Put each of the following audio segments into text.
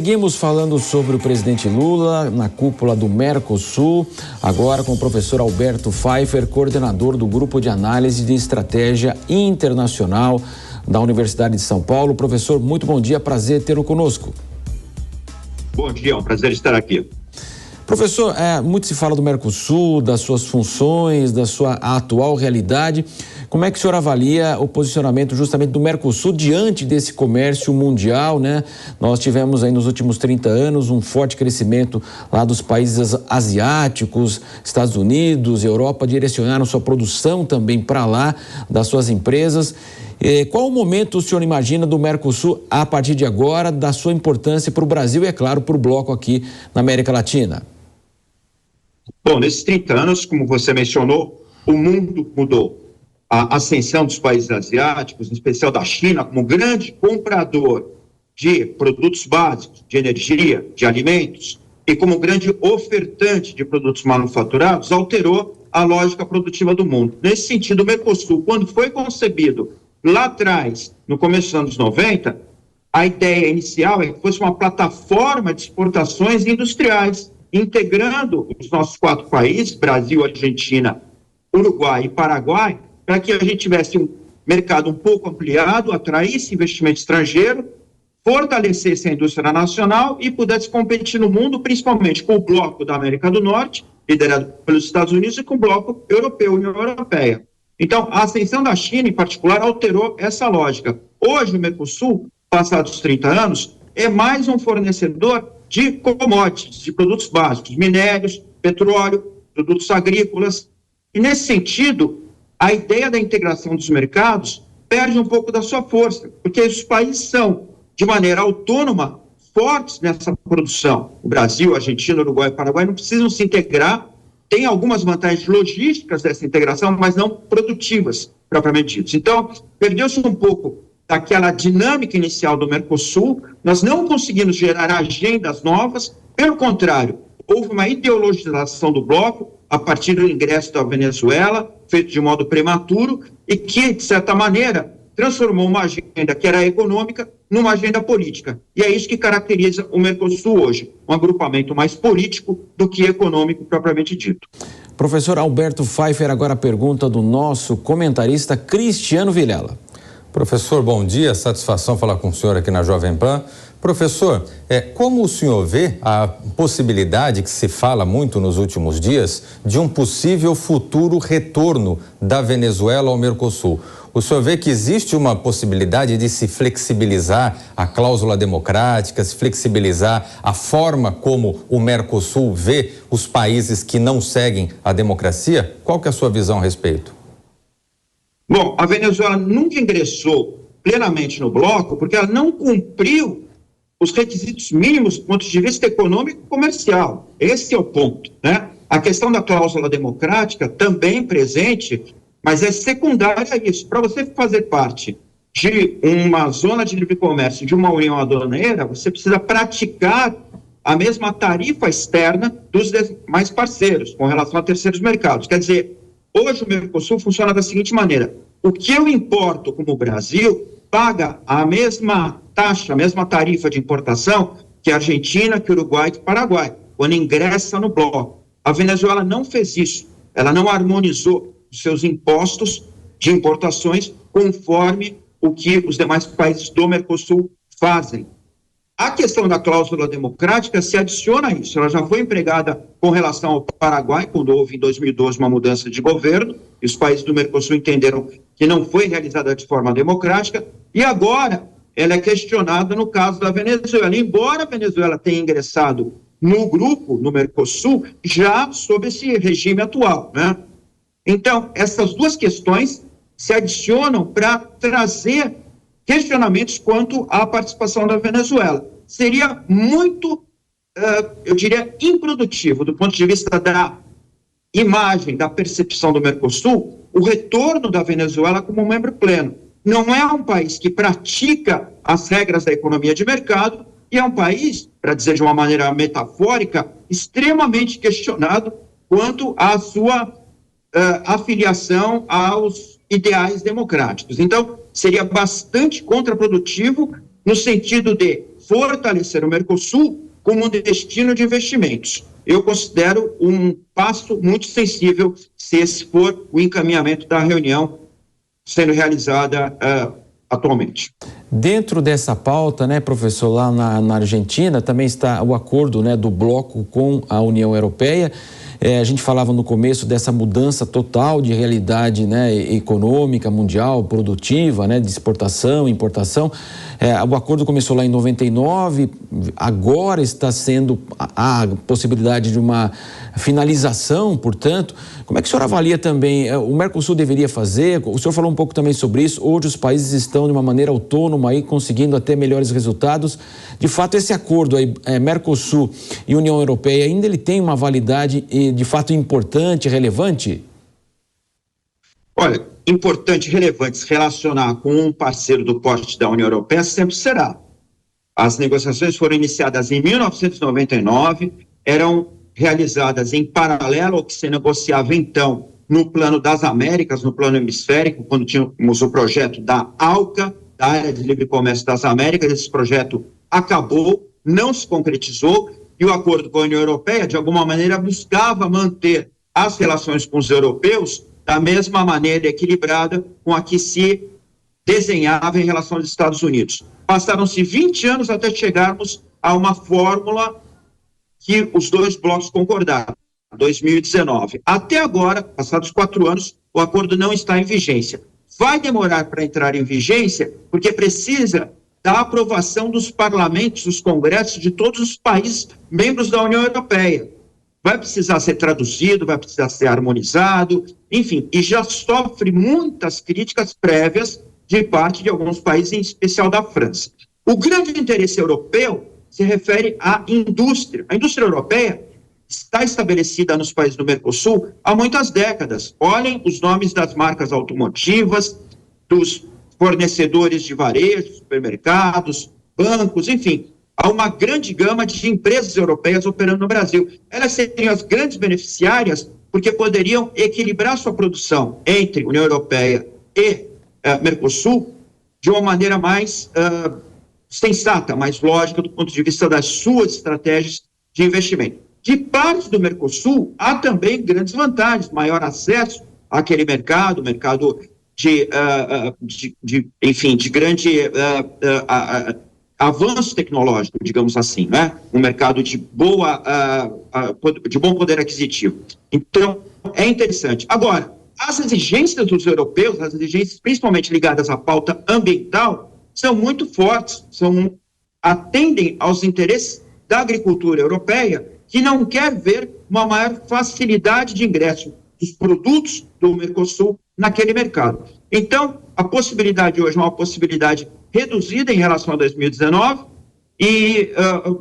Seguimos falando sobre o presidente Lula na cúpula do Mercosul, agora com o professor Alberto Pfeifer, coordenador do Grupo de Análise de Estratégia Internacional da Universidade de São Paulo. Professor, muito bom dia, prazer tê-lo conosco. Bom dia, é um prazer estar aqui. Professor, muito se fala do Mercosul, das suas funções, da sua atual realidade. Como é que o senhor avalia o posicionamento justamente do Mercosul diante desse comércio mundial, né? Nós tivemos aí nos últimos 30 anos um forte crescimento lá dos países asiáticos, Estados Unidos, Europa direcionaram sua produção também para lá, das suas empresas. Qual o momento o senhor imagina do Mercosul a partir de agora, da sua importância para o Brasil e, é claro, para o bloco aqui na América Latina? Bom, nesses 30 anos, como você mencionou, o mundo mudou. A ascensão dos países asiáticos, em especial da China, como grande comprador de produtos básicos, de energia, de alimentos, e como grande ofertante de produtos manufaturados, alterou a lógica produtiva do mundo. Nesse sentido, o Mercosul, quando foi concebido lá atrás, no começo dos anos 90, a ideia inicial é que fosse uma plataforma de exportações industriais, integrando os nossos 4 países, Brasil, Argentina, Uruguai e Paraguai, para que a gente tivesse um mercado um pouco ampliado, atraísse investimento estrangeiro, fortalecesse a indústria nacional e pudesse competir no mundo, principalmente com o bloco da América do Norte, liderado pelos Estados Unidos, e com o bloco europeu, União Europeia. Então, a ascensão da China, em particular, alterou essa lógica. Hoje, o Mercosul, passados 30 anos, é mais um fornecedor de commodities, de produtos básicos, minérios, petróleo, produtos agrícolas. E, nesse sentido, a ideia da integração dos mercados perde um pouco da sua força, porque os países são, de maneira autônoma, fortes nessa produção. O Brasil, a Argentina, Uruguai e Paraguai não precisam se integrar, tem algumas vantagens logísticas dessa integração, mas não produtivas, propriamente ditas. Então, perdeu-se um pouco daquela dinâmica inicial do Mercosul, nós não conseguimos gerar agendas novas, pelo contrário, houve uma ideologização do bloco a partir do ingresso da Venezuela, feito de modo prematuro, e que, de certa maneira, transformou uma agenda que era econômica numa agenda política. E é isso que caracteriza o Mercosul hoje, um agrupamento mais político do que econômico propriamente dito. Professor Alberto Pfeifer, agora a pergunta do nosso comentarista Cristiano Vilela. Professor, bom dia, satisfação falar com o senhor aqui na Jovem Pan. Professor, como o senhor vê a possibilidade que se fala muito nos últimos dias de um possível futuro retorno da Venezuela ao Mercosul? O senhor vê que existe uma possibilidade de se flexibilizar a cláusula democrática, se flexibilizar a forma como o Mercosul vê os países que não seguem a democracia? Qual que é a sua visão a respeito? Bom, a Venezuela nunca ingressou plenamente no bloco porque ela não cumpriu os requisitos mínimos do ponto de vista econômico e comercial. Esse é o ponto, né? A questão da cláusula democrática também presente, mas é secundária a isso. Para você fazer parte de uma zona de livre comércio, de uma união aduaneira, você precisa praticar a mesma tarifa externa dos demais parceiros, com relação a terceiros mercados. Quer dizer, hoje o Mercosul funciona da seguinte maneira: o que eu importo como Brasil paga a mesma taxa, a mesma tarifa de importação que a Argentina, que o Uruguai e que o Paraguai, quando ingressa no bloco. A Venezuela não fez isso, ela não harmonizou os seus impostos de importações conforme o que os demais países do Mercosul fazem. A questão da cláusula democrática se adiciona a isso. Ela já foi empregada com relação ao Paraguai, quando houve em 2012 uma mudança de governo, e os países do Mercosul entenderam que não foi realizada de forma democrática, e agora ela é questionada no caso da Venezuela, embora a Venezuela tenha ingressado no grupo, no Mercosul, já sob esse regime atual, né? Então, essas duas questões se adicionam para trazer questionamentos quanto à participação da Venezuela. Seria muito, eu diria, improdutivo, do ponto de vista da imagem, da percepção do Mercosul, o retorno da Venezuela como membro pleno. Não é um país que pratica as regras da economia de mercado e é um país, para dizer de uma maneira metafórica, extremamente questionado quanto à sua afiliação aos ideais democráticos. Então, seria bastante contraprodutivo no sentido de fortalecer o Mercosul como um destino de investimentos. Eu considero um passo muito sensível se esse for o encaminhamento da reunião sendo realizada atualmente. Dentro dessa pauta, né, professor, lá na Argentina também está o acordo, né, do bloco com a União Europeia. A gente falava no começo dessa mudança total de realidade, né, econômica, mundial, produtiva, né, de exportação, importação. O acordo começou lá em 99, agora está sendo a possibilidade de uma finalização, portanto. Como é que o senhor avalia também? O Mercosul deveria fazer? O senhor falou um pouco também sobre isso. Hoje os países estão de uma maneira autônoma aí, conseguindo até melhores resultados. De fato, esse acordo aí, Mercosul e União Europeia, ainda ele tem uma validade de fato importante, relevante? Olha, importante e relevante se relacionar com um parceiro do porte da União Europeia sempre será. As negociações foram iniciadas em 1999, eram realizadas em paralelo ao que se negociava então no plano das Américas, no plano hemisférico, quando tínhamos o projeto da ALCA, da Área de Livre Comércio das Américas. Esse projeto acabou, não se concretizou, e o acordo com a União Europeia, de alguma maneira, buscava manter as relações com os europeus da mesma maneira equilibrada com a que se desenhava em relação aos Estados Unidos. Passaram-se 20 anos até chegarmos a uma fórmula que os dois blocos concordaram, 2019. Até agora, passados 4 anos, o acordo não está em vigência. Vai demorar para entrar em vigência, porque precisa da aprovação dos parlamentos, dos congressos de todos os países membros da União Europeia. Vai precisar ser traduzido, vai precisar ser harmonizado, enfim, e já sofre muitas críticas prévias de parte de alguns países, em especial da França. O grande interesse europeu se refere à indústria. A indústria europeia está estabelecida nos países do Mercosul há muitas décadas. Olhem os nomes das marcas automotivas, dos fornecedores de varejo, supermercados, bancos, enfim. Há uma grande gama de empresas europeias operando no Brasil. Elas seriam as grandes beneficiárias porque poderiam equilibrar sua produção entre União Europeia e Mercosul de uma maneira mais sensata, mais lógica do ponto de vista das suas estratégias de investimento. De parte do Mercosul, há também grandes vantagens, maior acesso àquele mercado de grande avanço tecnológico, digamos assim, né? Um mercado de bom poder aquisitivo. Então, é interessante. Agora, as exigências dos europeus, as exigências principalmente ligadas à pauta ambiental, são muito fortes, atendem aos interesses da agricultura europeia, que não quer ver uma maior facilidade de ingresso dos produtos do Mercosul naquele mercado. Então, a possibilidade hoje é uma possibilidade reduzida em relação a 2019 e,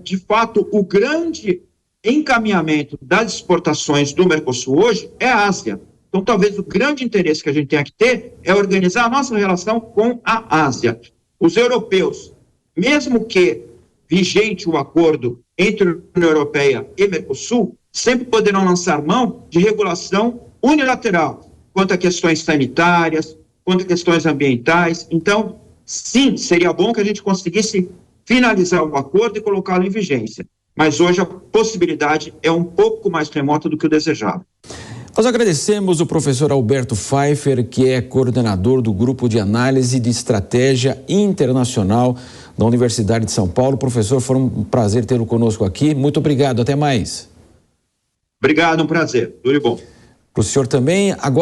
de fato, o grande encaminhamento das exportações do Mercosul hoje é a Ásia. Então, talvez o grande interesse que a gente tenha que ter é organizar a nossa relação com a Ásia. Os europeus, mesmo que vigente o acordo entre a União Europeia e Mercosul, sempre poderão lançar mão de regulação unilateral quanto a questões sanitárias, quanto a questões ambientais. Então, sim, seria bom que a gente conseguisse finalizar o acordo e colocá-lo em vigência. Mas hoje a possibilidade é um pouco mais remota do que o desejado. Nós agradecemos o professor Alberto Pfeiffer, que é coordenador do Grupo de Análise de Estratégia Internacional da Universidade de São Paulo. Professor, foi um prazer tê-lo conosco aqui. Muito obrigado. Até mais. Obrigado, um prazer. Tudo de bom. Para o senhor também. Agora